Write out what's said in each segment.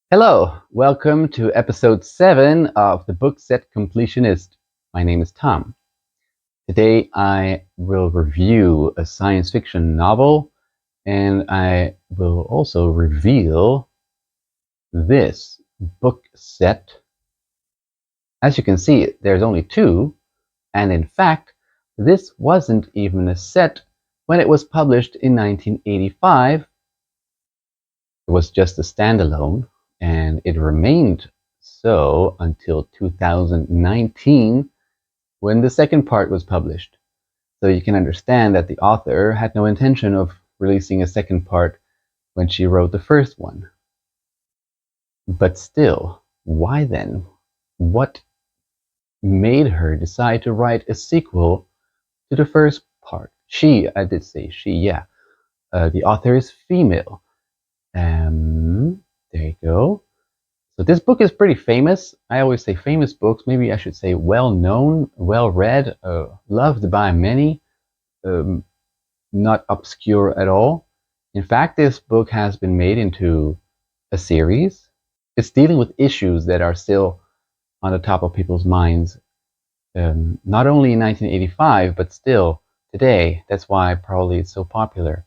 Hello, welcome to episode 7 of the book set Completionist. My name is Tom. Today I will review a science fiction novel and I will also reveal this book set. As you can see, there's only two, and in fact, this wasn't even a set when it was published in 1985. It was just a standalone, and it remained so until 2019 when the second part was published. So you can understand that the author had no intention of releasing a second part when she wrote the first one. But still, why then? What made her decide to write a sequel to the first part? I did say she, yeah. The author is female. There you go. So this book is pretty famous. I always say famous books. Maybe I should say well-known, well-read, loved by many, not obscure at all. In fact, this book has been made into a series. It's dealing with issues that are still on the top of people's minds, not only in 1985, but still today. That's why probably it's so popular.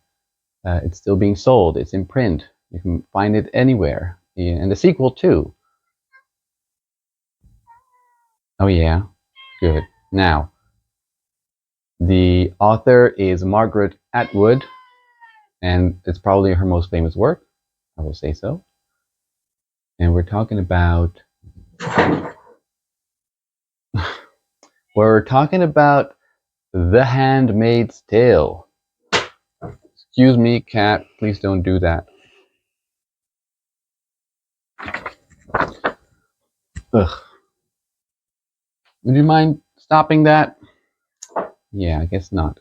It's still being sold. It's in print. You can find it anywhere. And the sequel too. Oh yeah, good. Now, the author is Margaret Atwood, and it's probably her most famous work. I will say so. And we're talking about The Handmaid's Tale. Excuse me, cat. Please don't do that. Ugh. Would you mind stopping that? Yeah, I guess not.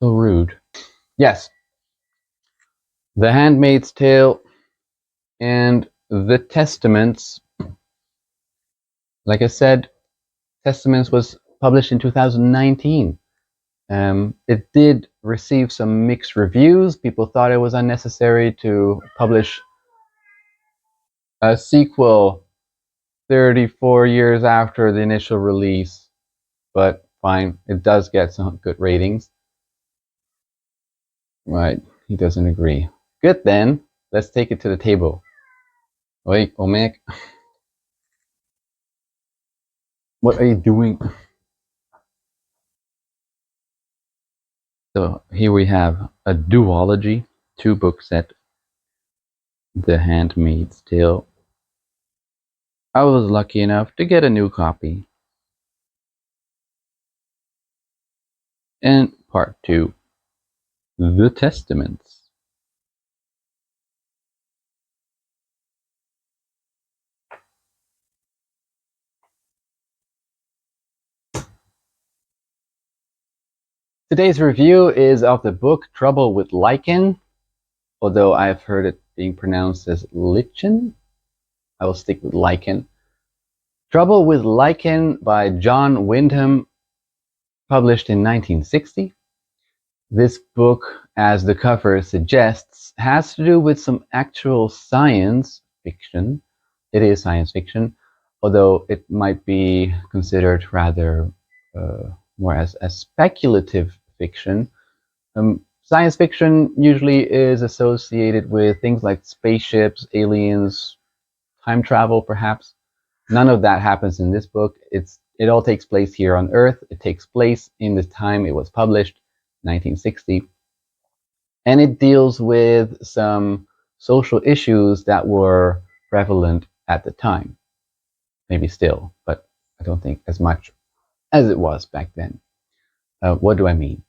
So rude. Yes. The Handmaid's Tale and The Testaments. Like I said, Testaments was published in 2019. It did receive some mixed reviews. People thought it was unnecessary to publish a sequel 34 years after the initial release, but fine, it does get some good ratings. Right, he doesn't agree. Good then, let's take it to the table. Oi, Omek. What are you doing? So here we have a duology, 2-book set, The Handmaid's Tale. I was lucky enough to get a new copy. And part 2, The Testaments. Today's review is of the book Trouble with Lichen, although I've heard it being pronounced as Lichen. I will stick with Lichen. Trouble with Lichen by John Wyndham, published in 1960. This book, as the cover suggests, has to do with some actual science fiction. It is science fiction, although it might be considered rather more as speculative fiction. Science fiction usually is associated with things like spaceships, aliens, time travel, perhaps. None of that happens in this book. It all takes place here on Earth. It takes place in the time it was published, 1960. And it deals with some social issues that were prevalent at the time. Maybe still, but I don't think as much as it was back then. What do I mean?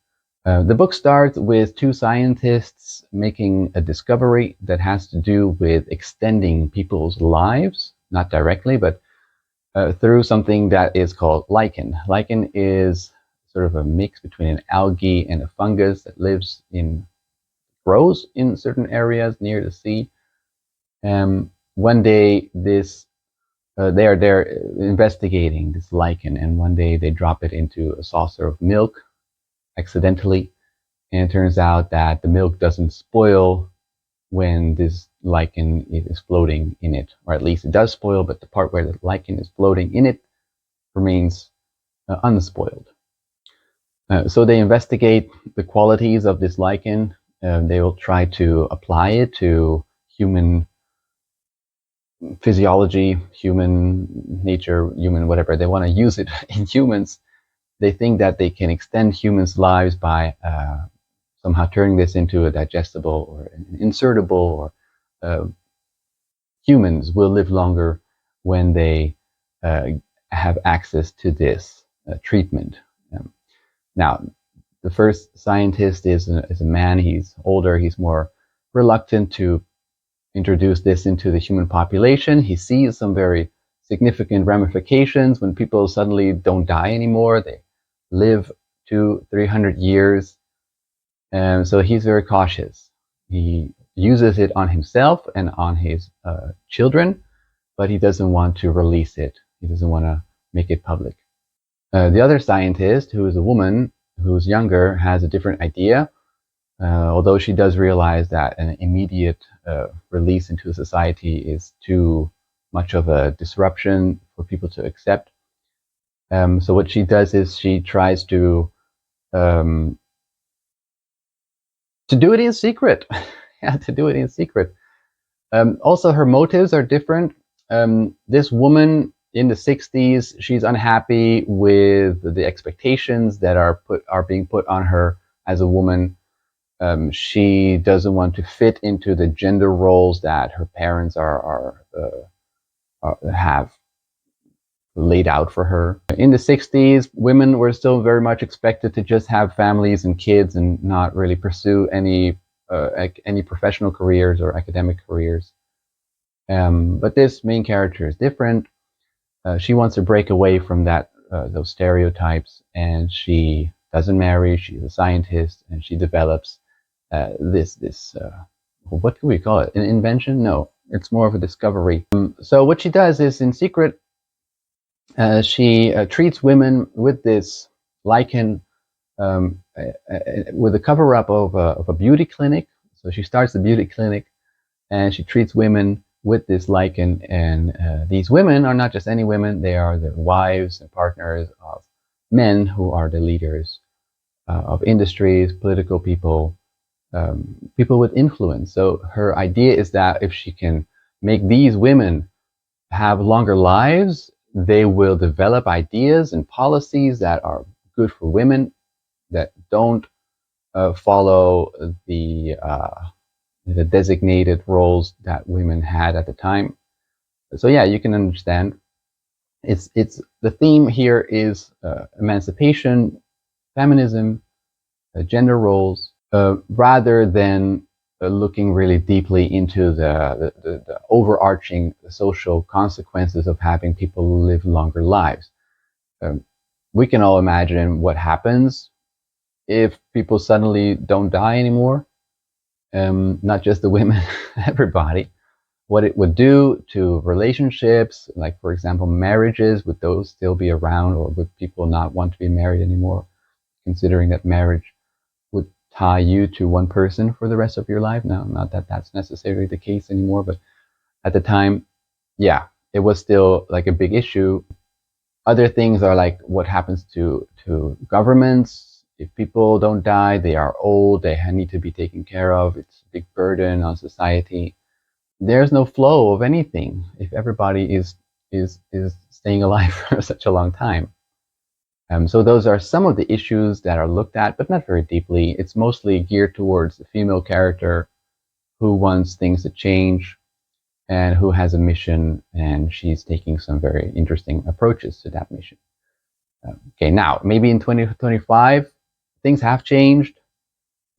The book starts with 2 scientists making a discovery that has to do with extending people's lives, not directly, but through something that is called lichen. Lichen is sort of a mix between an algae and a fungus that grows in certain areas near the sea. One day, they're investigating this lichen, and one day they drop it into a saucer of milk accidentally, and it turns out that the milk doesn't spoil when this lichen is floating in it, or at least it does spoil, but the part where the lichen is floating in it remains unspoiled. So they investigate the qualities of this lichen. They will try to apply it to human physiology, human nature, human whatever. They want to use it in humans. They think that they can extend humans' lives by somehow turning this into a digestible or an insertable, or humans will live longer when they have access to this treatment. Now, the first scientist is a man. He's older. He's more reluctant to introduce this into the human population. He sees some very significant ramifications when people suddenly don't die anymore. They live 200-300 years. So he's very cautious. He uses it on himself and on his children, but he doesn't want to release it. He doesn't want to make it public. The other scientist, who is a woman who's younger, has a different idea. Although she does realize that an immediate release into society is too much of a disruption for people to accept. So what she does is she tries to do it in secret. Yeah, to do it in secret. Also, her motives are different. This woman in the 60s, she's unhappy with the expectations that are being put on her as a woman. She doesn't want to fit into the gender roles that her parents have laid out for her. In the 60s, women were still very much expected to just have families and kids and not really pursue any professional careers or academic careers. But this main character is different. She wants to break away from those stereotypes, and she doesn't marry. She's a scientist, and she develops what can we call it? An invention? No, it's more of a discovery. So what she does is, in secret, she treats women with this lichen, with a cover-up of a beauty clinic. So she starts the beauty clinic, and she treats women with this lichen. And these women are not just any women; they are the wives and partners of men who are the leaders of industries, political people, people with influence. So her idea is that if she can make these women have longer lives, they will develop ideas and policies that are good for women, that don't follow the designated roles that women had at the time. So yeah, you can understand. It's the theme here is emancipation, feminism, gender roles, rather than looking really deeply into the overarching social consequences of having people live longer lives. We can all imagine what happens if people suddenly don't die anymore. Not just the women, everybody. What it would do to relationships, like for example, marriages, would those still be around, or would people not want to be married anymore, considering that marriage would tie you to one person for the rest of your life? Now, not that that's necessarily the case anymore, but at the time, yeah, it was still like a big issue. Other things are like what happens to governments. If people don't die, they are old, they need to be taken care of. It's a big burden on society. There's no flow of anything if everybody is staying alive for such a long time. So those are some of the issues that are looked at, but not very deeply. It's mostly geared towards the female character who wants things to change and who has a mission, and she's taking some very interesting approaches to that mission. Okay, now, maybe in 2025, things have changed.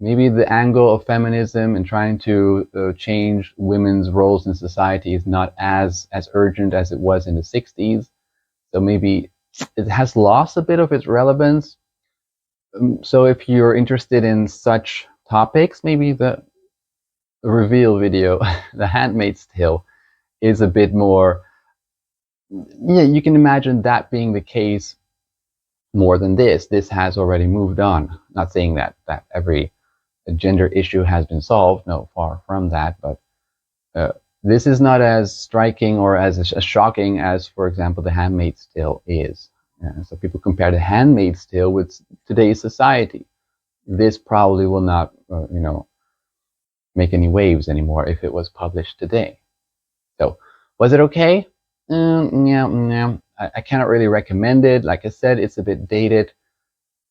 Maybe the angle of feminism and trying to change women's roles in society is not as urgent as it was in the 60s. So maybe it has lost a bit of its relevance. So if you're interested in such topics, maybe the reveal video, The Handmaid's Tale, is a bit more, yeah, you can imagine that being the case more than this. This has already moved on. Not saying that every gender issue has been solved, no, far from that, but This is not as striking or as shocking as, for example, The Handmaid's Tale is. So people compare The Handmaid's Tale with today's society. This probably will not, make any waves anymore if it was published today. So, was it okay? Yeah. I cannot really recommend it. Like I said, it's a bit dated.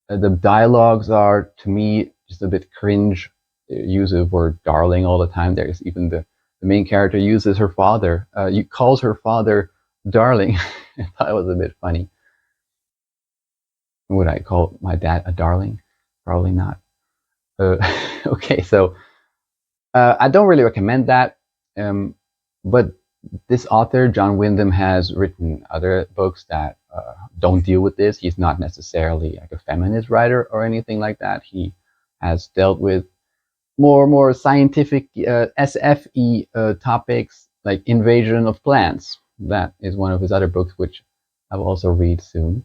The dialogues are, to me, just a bit cringe. They use the word darling all the time. There's even the main character uses her father, calls her father darling. I thought it was a bit funny. Would I call my dad a darling? Probably not. Okay, so I don't really recommend that. But this author, John Wyndham, has written other books that don't deal with this. He's not necessarily like a feminist writer or anything like that. He has dealt with more scientific SFE topics like invasion of plants. That is one of his other books, which I will also read soon.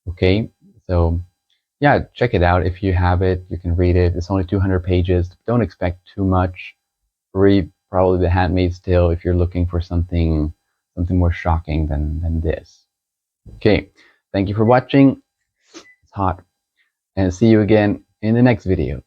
Okay, so yeah, check it out if you have it. You can read it. It's only 200 pages. Don't expect too much. Read probably The Handmaid's Tale if you're looking for something more shocking than this. Okay, thank you for watching. It's hot, and see you again in the next video.